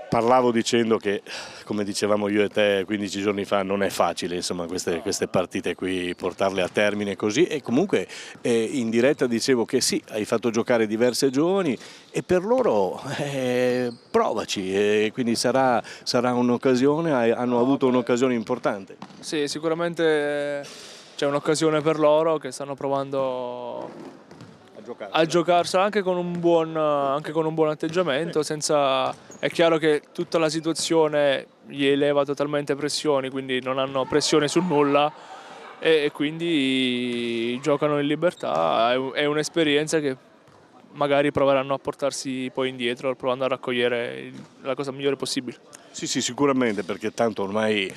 Parlavo dicendo che, come dicevamo io e te 15 giorni fa, non è facile insomma, queste partite qui portarle a termine così, e comunque in diretta dicevo che sì, hai fatto giocare diverse giovani e per loro provaci, quindi sarà un'occasione, hanno avuto un'occasione importante. Sì, sicuramente c'è un'occasione per loro che stanno provando a giocarsela anche con un buon atteggiamento, è chiaro che tutta la situazione gli eleva totalmente pressioni, quindi non hanno pressione su nulla e quindi giocano in libertà, è un'esperienza che magari proveranno a portarsi poi indietro, provando a raccogliere la cosa migliore possibile. Sì, sì, sicuramente, perché tanto ormai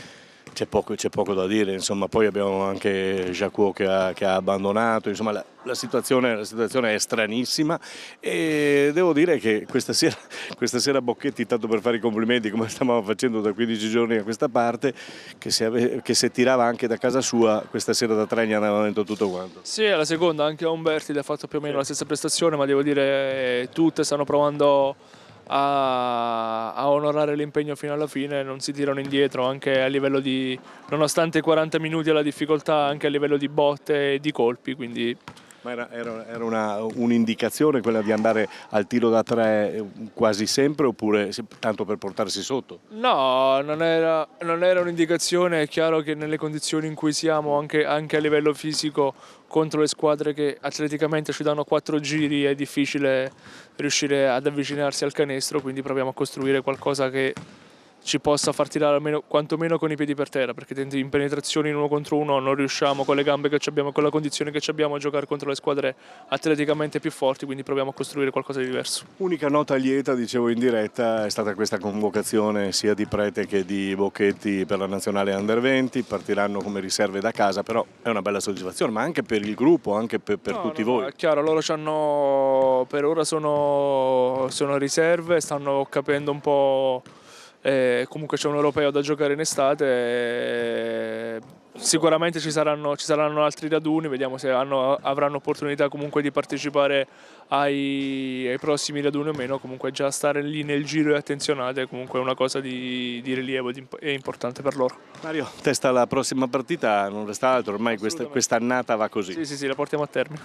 c'è poco da dire, insomma, poi abbiamo anche Jacquot che ha abbandonato, insomma la situazione è stranissima e devo dire che questa sera Bocchetti, tanto per fare i complimenti come stavamo facendo da 15 giorni a questa parte, che se tirava anche da casa sua, questa sera da Tragna andava dentro tutto quanto. Sì, alla seconda anche a Umberti ha fatto più o meno la stessa prestazione, ma devo dire tutte stanno provando a onorare l'impegno fino alla fine, non si tirano indietro anche a livello nonostante i 40 minuti alla difficoltà, anche a livello di botte e di colpi, quindi. Ma era un'indicazione quella di andare al tiro da tre quasi sempre, oppure tanto per portarsi sotto? No, non era un'indicazione, è chiaro che nelle condizioni in cui siamo, anche a livello fisico, contro le squadre che atleticamente ci danno 4 giri è difficile riuscire ad avvicinarsi al canestro, quindi proviamo a costruire qualcosa che ci possa far tirare almeno, quantomeno con i piedi per terra, perché in penetrazione in 1 contro 1 non riusciamo con le gambe che abbiamo, con la condizione che abbiamo, a giocare contro le squadre atleticamente più forti, quindi proviamo a costruire qualcosa di diverso. Unica nota lieta, dicevo in diretta, è stata questa convocazione sia di Prete che di Bocchetti per la nazionale Under 20, partiranno come riserve da casa, però è una bella soddisfazione, ma anche per il gruppo, anche per tutti voi. È chiaro, loro per ora sono riserve, stanno capendo un po'. Comunque c'è un europeo da giocare in estate, sicuramente ci saranno altri raduni, vediamo se avranno opportunità comunque di partecipare ai prossimi raduni o meno, comunque già stare lì nel giro e attenzionate comunque è una cosa di rilievo e importante per loro. Mario, testa alla prossima partita, non resta altro, ormai quest'annata va così. Sì, la portiamo a termine.